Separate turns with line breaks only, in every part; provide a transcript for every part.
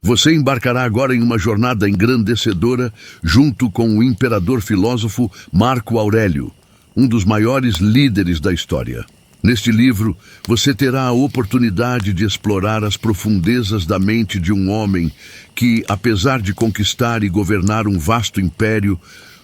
Você embarcará agora em uma jornada engrandecedora junto com o imperador filósofo Marco Aurélio, um dos maiores líderes da história. Neste livro, você terá a oportunidade de explorar as profundezas da mente de um homem que, apesar de conquistar e governar um vasto império,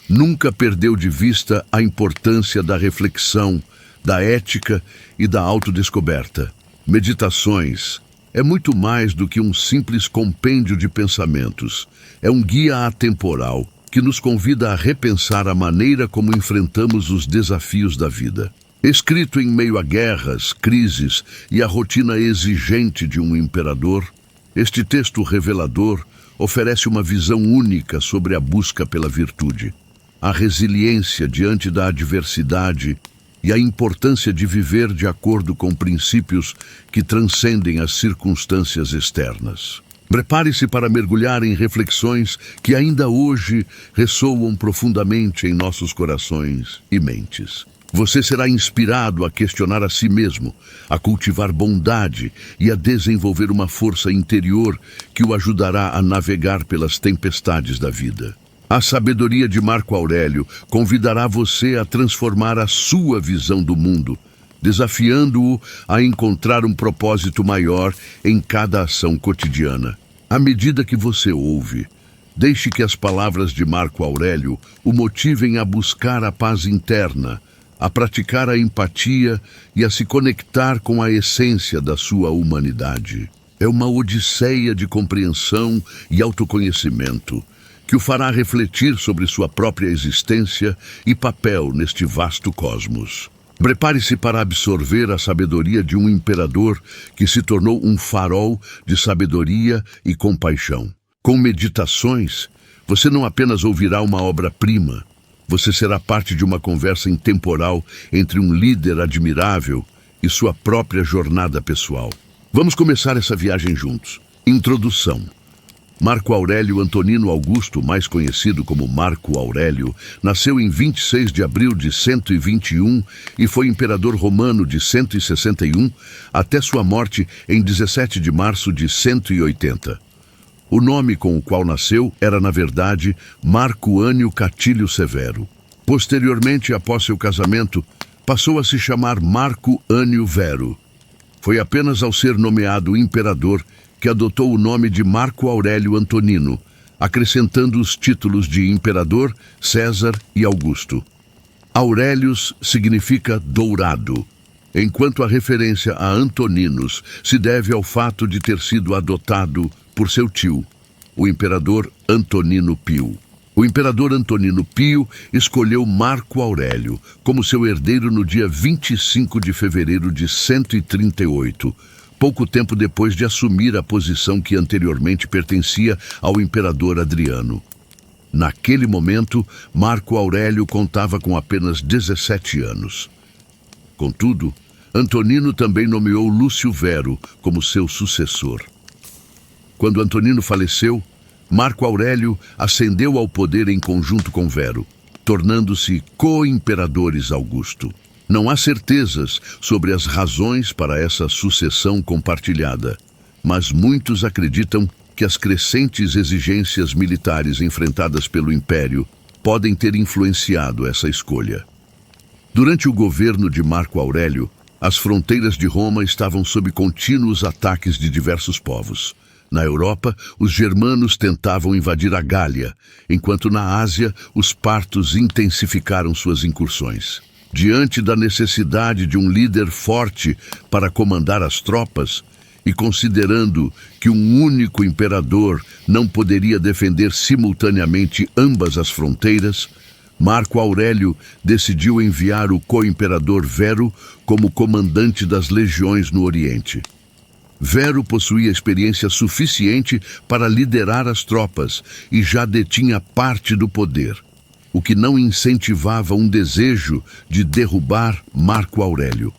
nunca perdeu de vista a importância da reflexão, da ética e da autodescoberta. Meditações é muito mais do que um simples compêndio de pensamentos. É um guia atemporal que nos convida a repensar a maneira como enfrentamos os desafios da vida. Escrito em meio a guerras, crises e a rotina exigente de um imperador, este texto revelador oferece uma visão única sobre a busca pela virtude, a resiliência diante da adversidade e a importância de viver de acordo com princípios que transcendem as circunstâncias externas. Prepare-se para mergulhar em reflexões que ainda hoje ressoam profundamente em nossos corações e mentes. Você será inspirado a questionar a si mesmo, a cultivar bondade e a desenvolver uma força interior que o ajudará a navegar pelas tempestades da vida. A sabedoria de Marco Aurélio convidará você a transformar a sua visão do mundo, desafiando-o a encontrar um propósito maior em cada ação cotidiana. À medida que você ouve, deixe que as palavras de Marco Aurélio o motivem a buscar a paz interna, a praticar a empatia e a se conectar com a essência da sua humanidade. É uma odisseia de compreensão e autoconhecimento que o fará refletir sobre sua própria existência e papel neste vasto cosmos. Prepare-se para absorver a sabedoria de um imperador que se tornou um farol de sabedoria e compaixão. Com meditações, você não apenas ouvirá uma obra-prima, você será parte de uma conversa intemporal entre um líder admirável e sua própria jornada pessoal. Vamos começar essa viagem juntos. Introdução. Marco Aurélio Antonino Augusto, mais conhecido como Marco Aurélio, nasceu em 26 de abril de 121 e foi imperador romano de 161 até sua morte em 17 de março de 180. O nome com o qual nasceu era, na verdade, Marco Ânio Catílio Severo. Posteriormente, após seu casamento, passou a se chamar Marco Ânio Vero. Foi apenas ao ser nomeado imperador que adotou o nome de Marco Aurélio Antonino, acrescentando os títulos de Imperador, César e Augusto. Aurelius significa dourado, enquanto a referência a Antoninos se deve ao fato de ter sido adotado por seu tio, o imperador Antonino Pio. O imperador Antonino Pio escolheu Marco Aurélio como seu herdeiro no dia 25 de fevereiro de 138, pouco tempo depois de assumir a posição que anteriormente pertencia ao imperador Adriano. Naquele momento, Marco Aurélio contava com apenas 17 anos. Contudo, Antonino também nomeou Lúcio Vero como seu sucessor. Quando Antonino faleceu, Marco Aurélio ascendeu ao poder em conjunto com Vero, tornando-se co-imperadores Augusto. Não há certezas sobre as razões para essa sucessão compartilhada, mas muitos acreditam que as crescentes exigências militares enfrentadas pelo Império podem ter influenciado essa escolha. Durante o governo de Marco Aurélio, as fronteiras de Roma estavam sob contínuos ataques de diversos povos. Na Europa, os germanos tentavam invadir a Gália, enquanto na Ásia, os partos intensificaram suas incursões. Diante da necessidade de um líder forte para comandar as tropas, e considerando que um único imperador não poderia defender simultaneamente ambas as fronteiras, Marco Aurélio decidiu enviar o co-imperador Vero como comandante das legiões no Oriente. Vero possuía experiência suficiente para liderar as tropas e já detinha parte do poder, o que não incentivava um desejo de derrubar Marco Aurélio.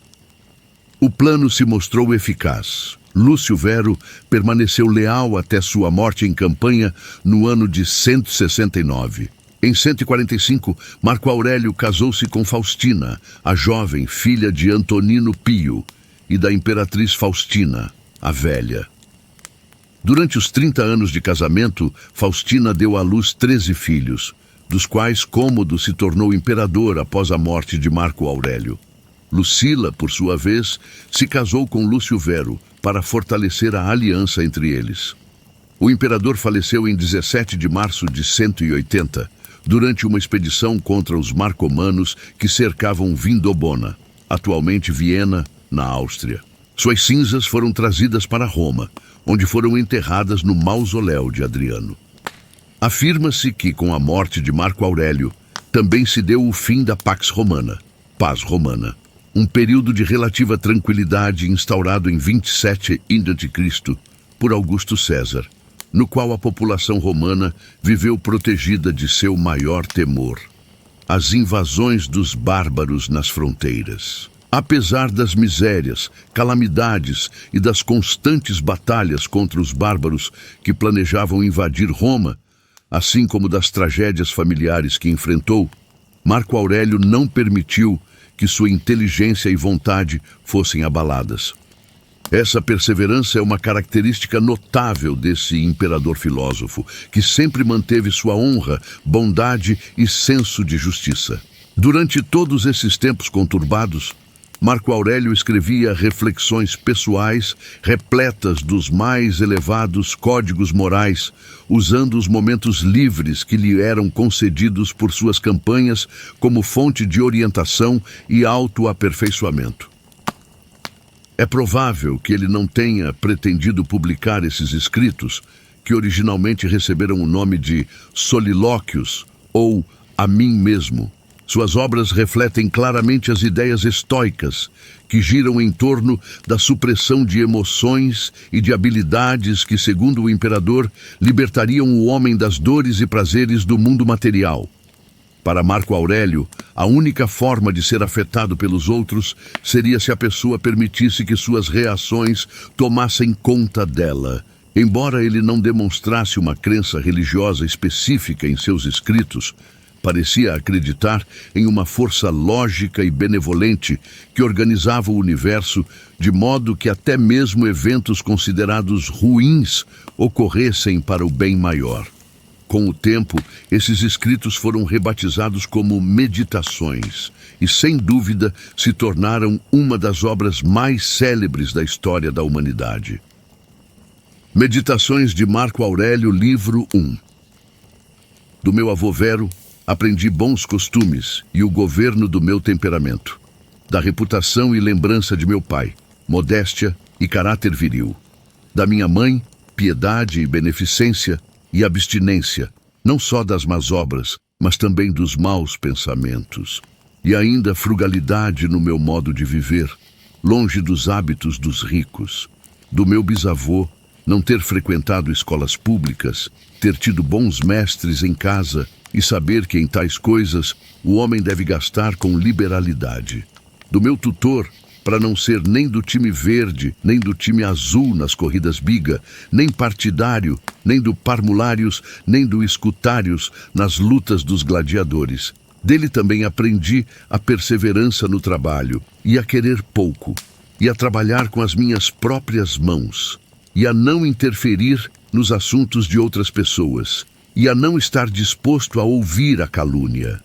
O plano se mostrou eficaz. Lúcio Vero permaneceu leal até sua morte em campanha no ano de 169. Em 145, Marco Aurélio casou-se com Faustina, a jovem filha de Antonino Pio, e da imperatriz Faustina, a velha. Durante os 30 anos de casamento, Faustina deu à luz 13 filhos, dos quais Cômodo se tornou imperador após a morte de Marco Aurélio. Lucila, por sua vez, se casou com Lúcio Vero para fortalecer a aliança entre eles. O imperador faleceu em 17 de março de 180, durante uma expedição contra os marcomanos que cercavam Vindobona, atualmente Viena, na Áustria. Suas cinzas foram trazidas para Roma, onde foram enterradas no mausoléu de Adriano. Afirma-se que, com a morte de Marco Aurélio, também se deu o fim da Pax Romana, paz romana, um período de relativa tranquilidade instaurado em 27 a.C. por Augusto César, no qual a população romana viveu protegida de seu maior temor: as invasões dos bárbaros nas fronteiras. Apesar das misérias, calamidades e das constantes batalhas contra os bárbaros que planejavam invadir Roma, assim como das tragédias familiares que enfrentou, Marco Aurélio não permitiu que sua inteligência e vontade fossem abaladas. Essa perseverança é uma característica notável desse imperador filósofo, que sempre manteve sua honra, bondade e senso de justiça. Durante todos esses tempos conturbados, Marco Aurélio escrevia reflexões pessoais repletas dos mais elevados códigos morais, usando os momentos livres que lhe eram concedidos por suas campanhas como fonte de orientação e autoaperfeiçoamento. É provável que ele não tenha pretendido publicar esses escritos, que originalmente receberam o nome de Solilóquios ou A Mim Mesmo. Suas obras refletem claramente as ideias estoicas, que giram em torno da supressão de emoções e de habilidades que, segundo o imperador, libertariam o homem das dores e prazeres do mundo material. Para Marco Aurélio, a única forma de ser afetado pelos outros seria se a pessoa permitisse que suas reações tomassem conta dela. Embora ele não demonstrasse uma crença religiosa específica em seus escritos, parecia acreditar em uma força lógica e benevolente que organizava o universo de modo que até mesmo eventos considerados ruins ocorressem para o bem maior. Com o tempo, esses escritos foram rebatizados como meditações e, sem dúvida, se tornaram uma das obras mais célebres da história da humanidade. Meditações de Marco Aurélio, livro 1. Do meu avô Vero, aprendi bons costumes e o governo do meu temperamento, da reputação e lembrança de meu pai, modéstia e caráter viril, da minha mãe, piedade e beneficência e abstinência, não só das más obras, mas também dos maus pensamentos, e ainda frugalidade no meu modo de viver, longe dos hábitos dos ricos, do meu bisavô não ter frequentado escolas públicas, ter tido bons mestres em casa e saber que em tais coisas o homem deve gastar com liberalidade. Do meu tutor, para não ser nem do time verde, nem do time azul nas corridas biga, nem partidário, nem do parmulários, nem do escutários nas lutas dos gladiadores. Dele também aprendi a perseverança no trabalho, e a querer pouco, e a trabalhar com as minhas próprias mãos, e a não interferir nos assuntos de outras pessoas, e a não estar disposto a ouvir a calúnia.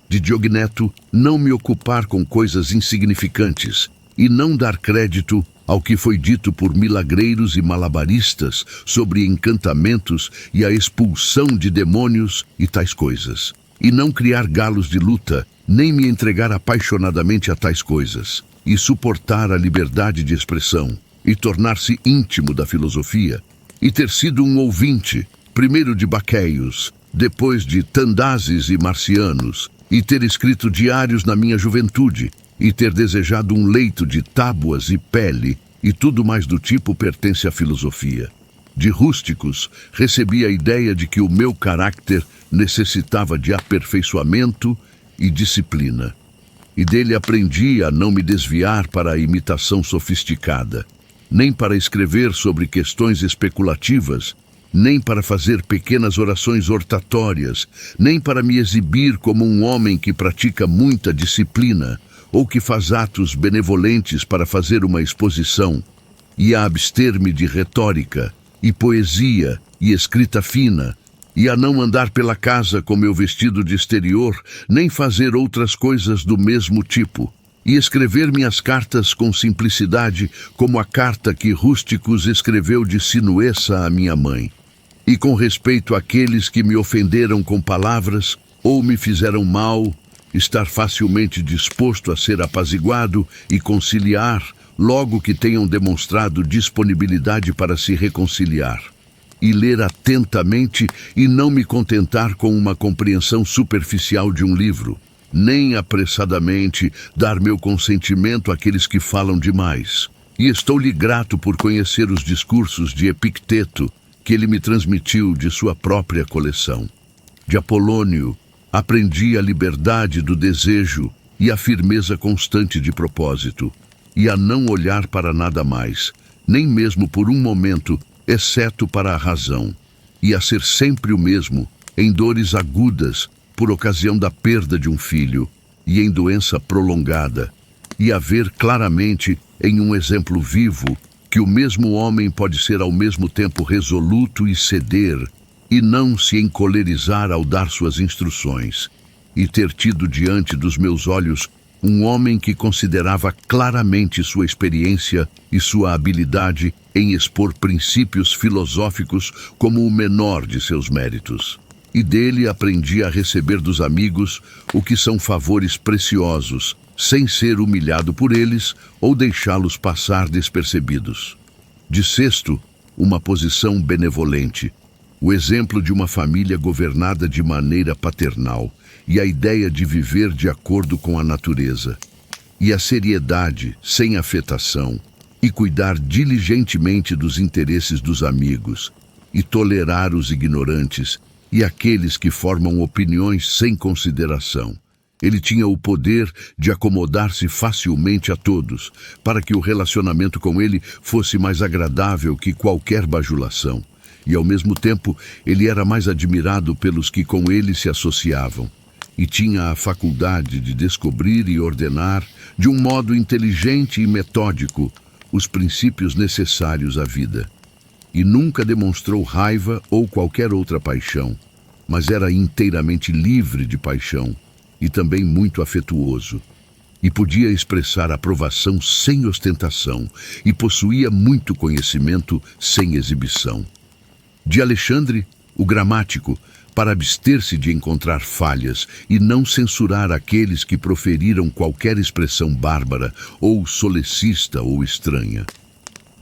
De Diogneto, não me ocupar com coisas insignificantes, e não dar crédito ao que foi dito por milagreiros e malabaristas sobre encantamentos e a expulsão de demônios e tais coisas. E não criar galos de luta, nem me entregar apaixonadamente a tais coisas, e suportar a liberdade de expressão, e tornar-se íntimo da filosofia, e ter sido um ouvinte, primeiro de Baqueios, depois de Tandases e Marcianos, e ter escrito diários na minha juventude, e ter desejado um leito de tábuas e pele, e tudo mais do tipo pertence à filosofia. De rústicos, recebi a ideia de que o meu caráter necessitava de aperfeiçoamento e disciplina. E dele aprendi a não me desviar para a imitação sofisticada, nem para escrever sobre questões especulativas, nem para fazer pequenas orações hortatórias, nem para me exibir como um homem que pratica muita disciplina, ou que faz atos benevolentes para fazer uma exposição, e a abster-me de retórica, e poesia, e escrita fina, e a não andar pela casa com meu vestido de exterior, nem fazer outras coisas do mesmo tipo, e escrever minhas cartas com simplicidade, como a carta que Rústicos escreveu de Sinuessa à minha mãe. E com respeito àqueles que me ofenderam com palavras, ou me fizeram mal, estar facilmente disposto a ser apaziguado e conciliar, logo que tenham demonstrado disponibilidade para se reconciliar. E ler atentamente e não me contentar com uma compreensão superficial de um livro, nem apressadamente dar meu consentimento àqueles que falam demais. E estou-lhe grato por conhecer os discursos de Epicteto, que ele me transmitiu de sua própria coleção. De Apolônio, aprendi a liberdade do desejo e a firmeza constante de propósito, e a não olhar para nada mais, nem mesmo por um momento, exceto para a razão, e a ser sempre o mesmo, em dores agudas, por ocasião da perda de um filho, e em doença prolongada, e a ver claramente, em um exemplo vivo, que o mesmo homem pode ser ao mesmo tempo resoluto e ceder, e não se encolerizar ao dar suas instruções, e ter tido diante dos meus olhos um homem que considerava claramente sua experiência e sua habilidade em expor princípios filosóficos como o menor de seus méritos. E dele aprendi a receber dos amigos o que são favores preciosos, sem ser humilhado por eles ou deixá-los passar despercebidos. De sexto, uma posição benevolente, o exemplo de uma família governada de maneira paternal, e a ideia de viver de acordo com a natureza, e a seriedade, sem afetação, e cuidar diligentemente dos interesses dos amigos, e tolerar os ignorantes e aqueles que formam opiniões sem consideração. Ele tinha o poder de acomodar-se facilmente a todos, para que o relacionamento com ele fosse mais agradável que qualquer bajulação, e ao mesmo tempo ele era mais admirado pelos que com ele se associavam. E tinha a faculdade de descobrir e ordenar, de um modo inteligente e metódico, os princípios necessários à vida. E nunca demonstrou raiva ou qualquer outra paixão, mas era inteiramente livre de paixão e também muito afetuoso. E podia expressar aprovação sem ostentação e possuía muito conhecimento sem exibição. De Alexandre, o gramático, para abster-se de encontrar falhas e não censurar aqueles que proferiram qualquer expressão bárbara ou solecista ou estranha,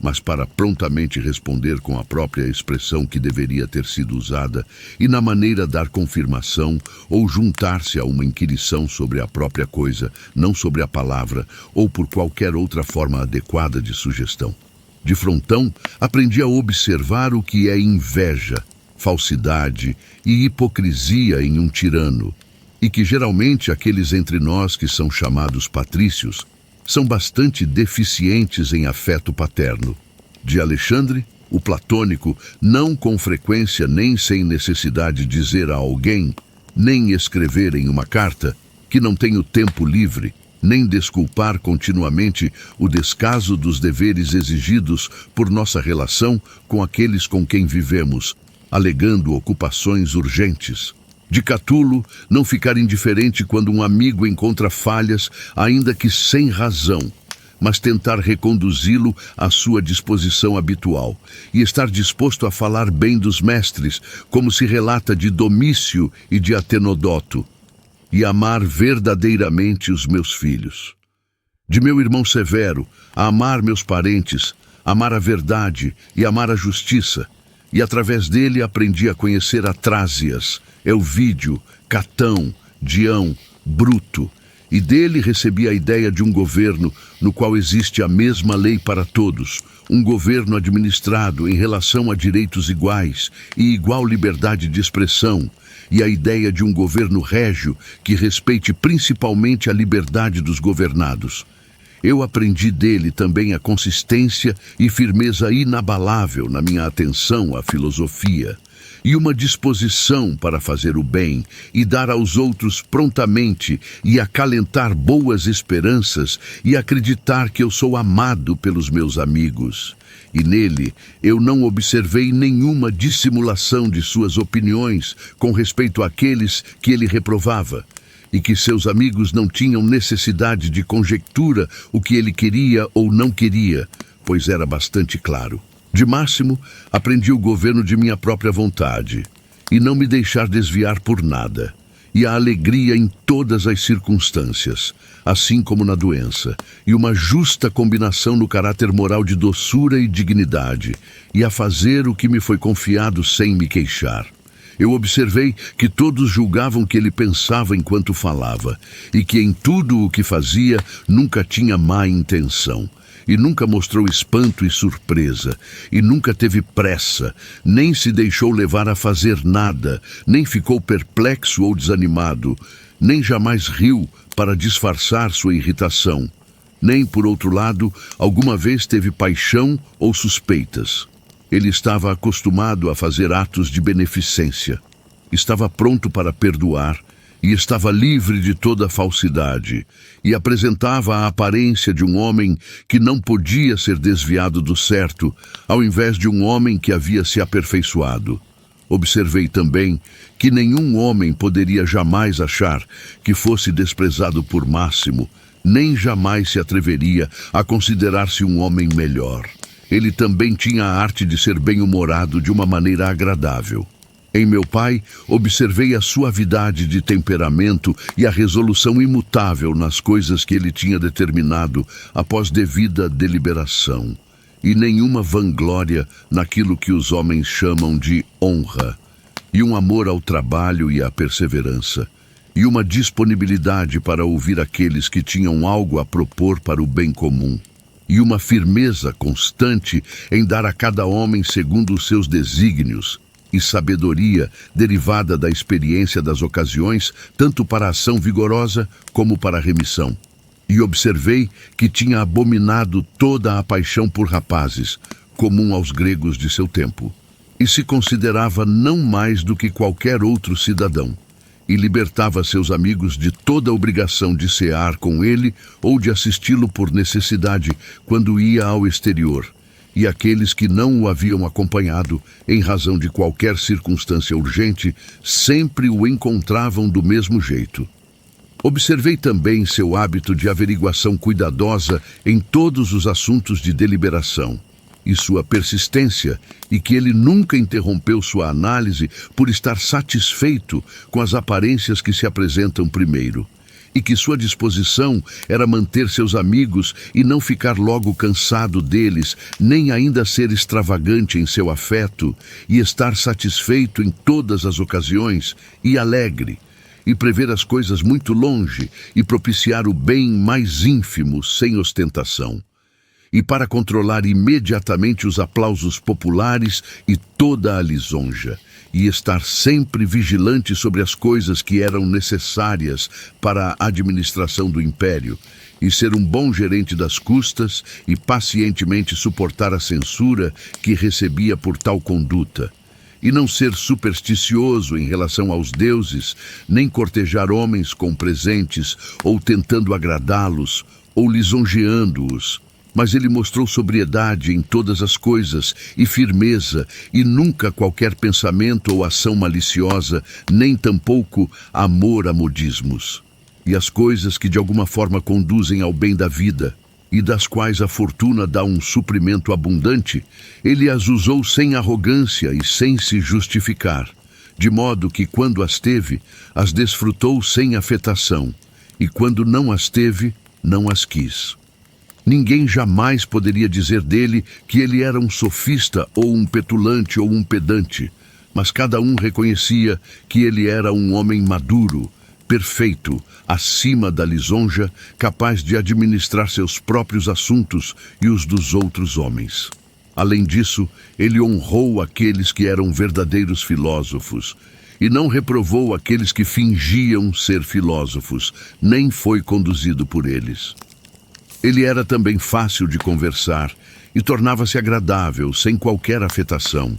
mas para prontamente responder com a própria expressão que deveria ter sido usada e na maneira dar confirmação ou juntar-se a uma inquirição sobre a própria coisa, não sobre a palavra ou por qualquer outra forma adequada de sugestão. De frontão, aprendi a observar o que é inveja, falsidade e hipocrisia em um tirano, e que geralmente aqueles entre nós que são chamados patrícios são bastante deficientes em afeto paterno. De Alexandre, o platônico, não com frequência nem sem necessidade de dizer a alguém, nem escrever em uma carta, que não tenho tempo livre, nem desculpar continuamente o descaso dos deveres exigidos por nossa relação com aqueles com quem vivemos, alegando ocupações urgentes. De Catulo, não ficar indiferente quando um amigo encontra falhas, ainda que sem razão, mas tentar reconduzi-lo à sua disposição habitual, e estar disposto a falar bem dos mestres, como se relata de Domício e de Atenódoto, e amar verdadeiramente os meus filhos. De meu irmão Severo, a amar meus parentes, amar a verdade e amar a justiça, e através dele aprendi a conhecer Atrásias, Elvídio, Catão, Dião, Bruto, e dele recebi a ideia de um governo no qual existe a mesma lei para todos, um governo administrado em relação a direitos iguais e igual liberdade de expressão, e a ideia de um governo régio que respeite principalmente a liberdade dos governados. Eu aprendi dele também a consistência e firmeza inabalável na minha atenção à filosofia, e uma disposição para fazer o bem e dar aos outros prontamente e acalentar boas esperanças e acreditar que eu sou amado pelos meus amigos, e nele eu não observei nenhuma dissimulação de suas opiniões com respeito àqueles que ele reprovava, e que seus amigos não tinham necessidade de conjectura o que ele queria ou não queria, pois era bastante claro. De máximo, aprendi o governo de minha própria vontade, e não me deixar desviar por nada, e a alegria em todas as circunstâncias, assim como na doença, e uma justa combinação no caráter moral de doçura e dignidade, e a fazer o que me foi confiado sem me queixar. Eu observei que todos julgavam que ele pensava enquanto falava, e que em tudo o que fazia nunca tinha má intenção, e nunca mostrou espanto e surpresa, e nunca teve pressa, nem se deixou levar a fazer nada, nem ficou perplexo ou desanimado, nem jamais riu para disfarçar sua irritação, nem, por outro lado, alguma vez teve paixão ou suspeitas. Ele estava acostumado a fazer atos de beneficência, estava pronto para perdoar, e estava livre de toda falsidade, e apresentava a aparência de um homem que não podia ser desviado do certo, ao invés de um homem que havia se aperfeiçoado. Observei também que nenhum homem poderia jamais achar que fosse desprezado por Máximo, nem jamais se atreveria a considerar-se um homem melhor. Ele também tinha a arte de ser bem-humorado de uma maneira agradável. Em meu pai, observei a suavidade de temperamento e a resolução imutável nas coisas que ele tinha determinado após devida deliberação, e nenhuma vanglória naquilo que os homens chamam de honra, e um amor ao trabalho e à perseverança, e uma disponibilidade para ouvir aqueles que tinham algo a propor para o bem comum, e uma firmeza constante em dar a cada homem segundo os seus desígnios, e sabedoria derivada da experiência das ocasiões, tanto para a ação vigorosa como para a remissão. E observei que tinha abominado toda a paixão por rapazes, comum aos gregos de seu tempo, e se considerava não mais do que qualquer outro cidadão, e libertava seus amigos de toda a obrigação de cear com ele ou de assisti-lo por necessidade quando ia ao exterior, e aqueles que não o haviam acompanhado, em razão de qualquer circunstância urgente, sempre o encontravam do mesmo jeito. Observei também seu hábito de averiguação cuidadosa em todos os assuntos de deliberação, e sua persistência, e que ele nunca interrompeu sua análise por estar satisfeito com as aparências que se apresentam primeiro, e que sua disposição era manter seus amigos e não ficar logo cansado deles, nem ainda ser extravagante em seu afeto, e estar satisfeito em todas as ocasiões, e alegre, e prever as coisas muito longe, e propiciar o bem mais ínfimo, sem ostentação, e para controlar imediatamente os aplausos populares e toda a lisonja, e estar sempre vigilante sobre as coisas que eram necessárias para a administração do império, e ser um bom gerente das custas e pacientemente suportar a censura que recebia por tal conduta, e não ser supersticioso em relação aos deuses, nem cortejar homens com presentes, ou tentando agradá-los, ou lisonjeando-os. Mas ele mostrou sobriedade em todas as coisas e firmeza, e nunca qualquer pensamento ou ação maliciosa, nem tampouco amor a modismos. E as coisas que de alguma forma conduzem ao bem da vida, e das quais a fortuna dá um suprimento abundante, ele as usou sem arrogância e sem se justificar, de modo que quando as teve, as desfrutou sem afetação, e quando não as teve, não as quis. Ninguém jamais poderia dizer dele que ele era um sofista ou um petulante ou um pedante, mas cada um reconhecia que ele era um homem maduro, perfeito, acima da lisonja, capaz de administrar seus próprios assuntos e os dos outros homens. Além disso, ele honrou aqueles que eram verdadeiros filósofos, e não reprovou aqueles que fingiam ser filósofos, nem foi conduzido por eles. Ele era também fácil de conversar e tornava-se agradável, sem qualquer afetação.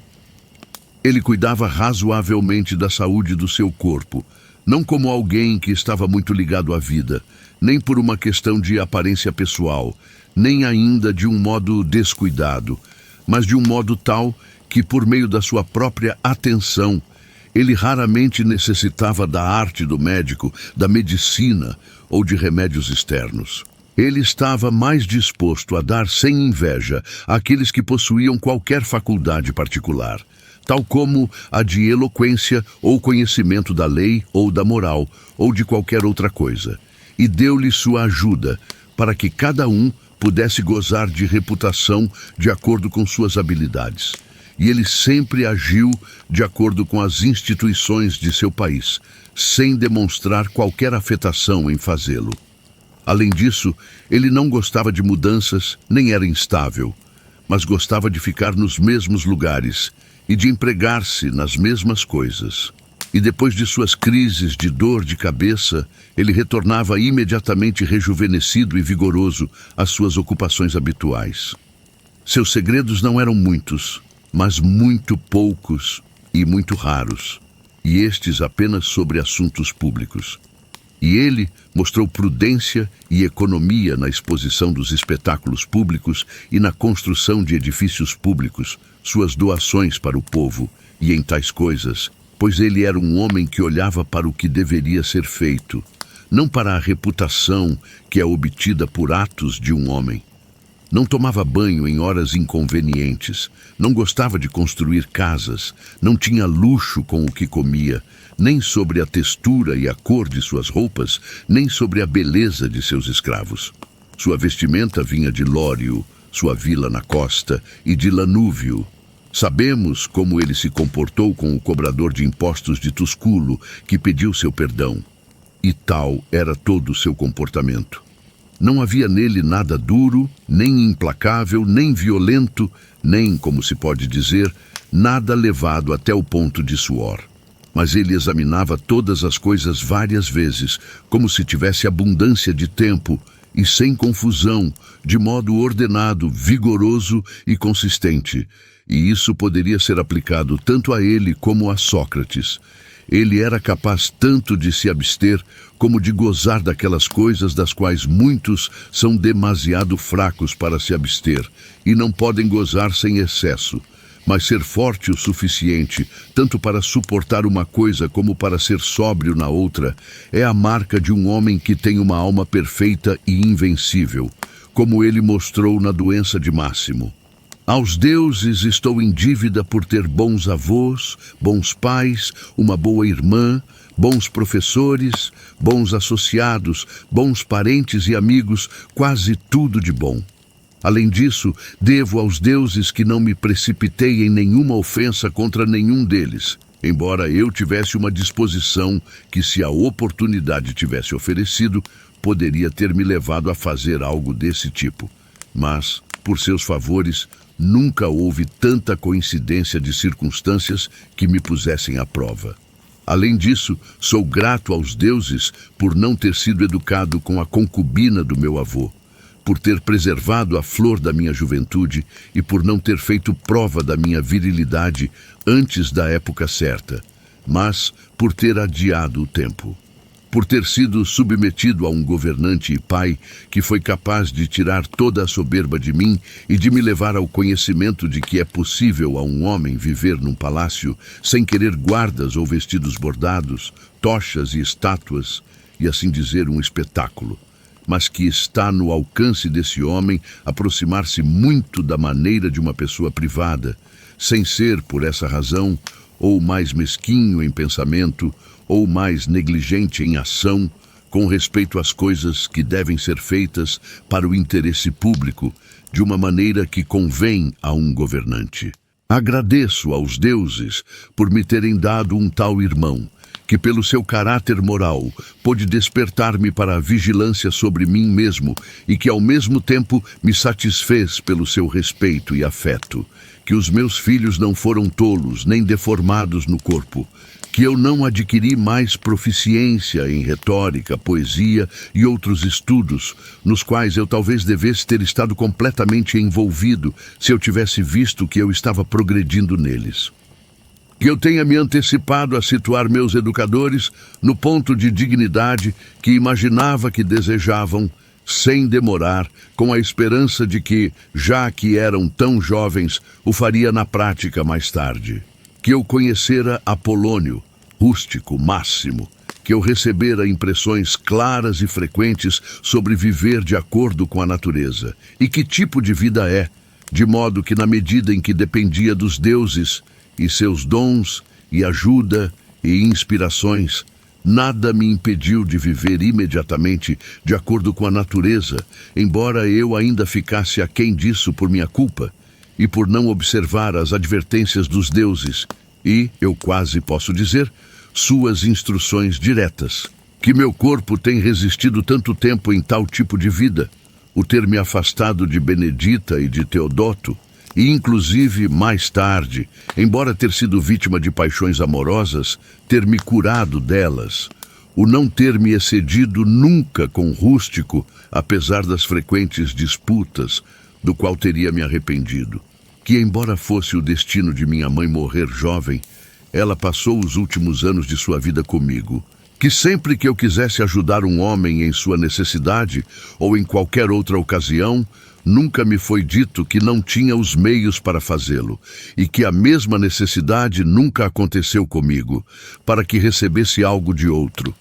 Ele cuidava razoavelmente da saúde do seu corpo, não como alguém que estava muito ligado à vida, nem por uma questão de aparência pessoal, nem ainda de um modo descuidado, mas de um modo tal que, por meio da sua própria atenção, ele raramente necessitava da arte do médico, da medicina ou de remédios externos. Ele estava mais disposto a dar sem inveja àqueles que possuíam qualquer faculdade particular, tal como a de eloquência ou conhecimento da lei ou da moral ou de qualquer outra coisa, e deu-lhe sua ajuda para que cada um pudesse gozar de reputação de acordo com suas habilidades. E ele sempre agiu de acordo com as instituições de seu país, sem demonstrar qualquer afetação em fazê-lo. Além disso, ele não gostava de mudanças, nem era instável, mas gostava de ficar nos mesmos lugares e de empregar-se nas mesmas coisas. E depois de suas crises de dor de cabeça, ele retornava imediatamente rejuvenescido e vigoroso às suas ocupações habituais. Seus segredos não eram muitos, mas muito poucos e muito raros, e estes apenas sobre assuntos públicos. E ele mostrou prudência e economia na exposição dos espetáculos públicos e na construção de edifícios públicos, suas doações para o povo e em tais coisas, pois ele era um homem que olhava para o que deveria ser feito, não para a reputação que é obtida por atos de um homem. Não tomava banho em horas inconvenientes, não gostava de construir casas, não tinha luxo com o que comia, nem sobre a textura e a cor de suas roupas, nem sobre a beleza de seus escravos. Sua vestimenta vinha de Lório, sua vila na costa, e de Lanúvio. Sabemos como ele se comportou com o cobrador de impostos de Tusculo, que pediu seu perdão. E tal era todo o seu comportamento. Não havia nele nada duro, nem implacável, nem violento, nem, como se pode dizer, nada levado até o ponto de suor. Mas ele examinava todas as coisas várias vezes, como se tivesse abundância de tempo, e sem confusão, de modo ordenado, vigoroso e consistente. E isso poderia ser aplicado tanto a ele como a Sócrates. Ele era capaz tanto de se abster como de gozar daquelas coisas das quais muitos são demasiado fracos para se abster e não podem gozar sem excesso. Mas ser forte o suficiente, tanto para suportar uma coisa como para ser sóbrio na outra, é a marca de um homem que tem uma alma perfeita e invencível, como ele mostrou na doença de Máximo. Aos deuses estou em dívida por ter bons avós, bons pais, uma boa irmã, bons professores, bons associados, bons parentes e amigos, quase tudo de bom. Além disso, devo aos deuses que não me precipitei em nenhuma ofensa contra nenhum deles, embora eu tivesse uma disposição que, se a oportunidade tivesse oferecido, poderia ter me levado a fazer algo desse tipo. Mas, por seus favores, nunca houve tanta coincidência de circunstâncias que me pusessem à prova. Além disso, sou grato aos deuses por não ter sido educado com a concubina do meu avô, por ter preservado a flor da minha juventude e por não ter feito prova da minha virilidade antes da época certa, mas por ter adiado o tempo. Por ter sido submetido a um governante e pai que foi capaz de tirar toda a soberba de mim e de me levar ao conhecimento de que é possível a um homem viver num palácio sem querer guardas ou vestidos bordados, tochas e estátuas, e assim dizer um espetáculo, mas que está no alcance desse homem aproximar-se muito da maneira de uma pessoa privada, sem ser, por essa razão, ou mais mesquinho em pensamento, ou mais negligente em ação, com respeito às coisas que devem ser feitas para o interesse público, de uma maneira que convém a um governante. Agradeço aos deuses por me terem dado um tal irmão, que pelo seu caráter moral pôde despertar-me para a vigilância sobre mim mesmo e que ao mesmo tempo me satisfez pelo seu respeito e afeto, que os meus filhos não foram tolos nem deformados no corpo, que eu não adquiri mais proficiência em retórica, poesia e outros estudos, nos quais eu talvez devesse ter estado completamente envolvido se eu tivesse visto que eu estava progredindo neles. Que eu tenha me antecipado a situar meus educadores no ponto de dignidade que imaginava que desejavam, sem demorar, com a esperança de que, já que eram tão jovens, o faria na prática mais tarde. Que eu conhecera Apolônio, rústico máximo, que eu recebera impressões claras e frequentes sobre viver de acordo com a natureza, e que tipo de vida é, de modo que na medida em que dependia dos deuses e seus dons e ajuda e inspirações, nada me impediu de viver imediatamente de acordo com a natureza, embora eu ainda ficasse aquém disso por minha culpa e por não observar as advertências dos deuses e, eu quase posso dizer, suas instruções diretas. Que meu corpo tem resistido tanto tempo em tal tipo de vida, o ter me afastado de Benedita e de Teodoto, e inclusive mais tarde, embora ter sido vítima de paixões amorosas, ter me curado delas, o não ter me excedido nunca com Rústico, apesar das frequentes disputas, do qual teria me arrependido. Que embora fosse o destino de minha mãe morrer jovem, ela passou os últimos anos de sua vida comigo. Que sempre que eu quisesse ajudar um homem em sua necessidade, ou em qualquer outra ocasião, nunca me foi dito que não tinha os meios para fazê-lo, e que a mesma necessidade nunca aconteceu comigo, para que recebesse algo de outro.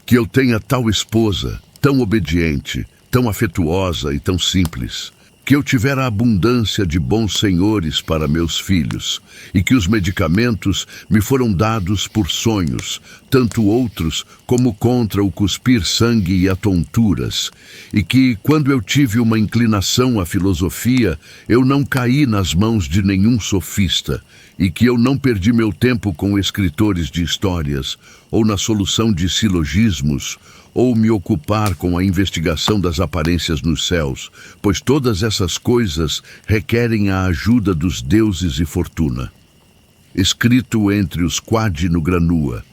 Que eu tenha tal esposa, tão obediente, tão afetuosa e tão simples. Que eu tivera abundância de bons senhores para meus filhos, e que os medicamentos me foram dados por sonhos, tanto outros como contra o cuspir sangue e a tonturas, e que, quando eu tive uma inclinação à filosofia, eu não caí nas mãos de nenhum sofista, e que eu não perdi meu tempo com escritores de histórias, ou na solução de silogismos, ou me ocupar com a investigação das aparências nos céus, pois todas essas coisas requerem a ajuda dos deuses e fortuna. Escrito entre os Quadi no Granua,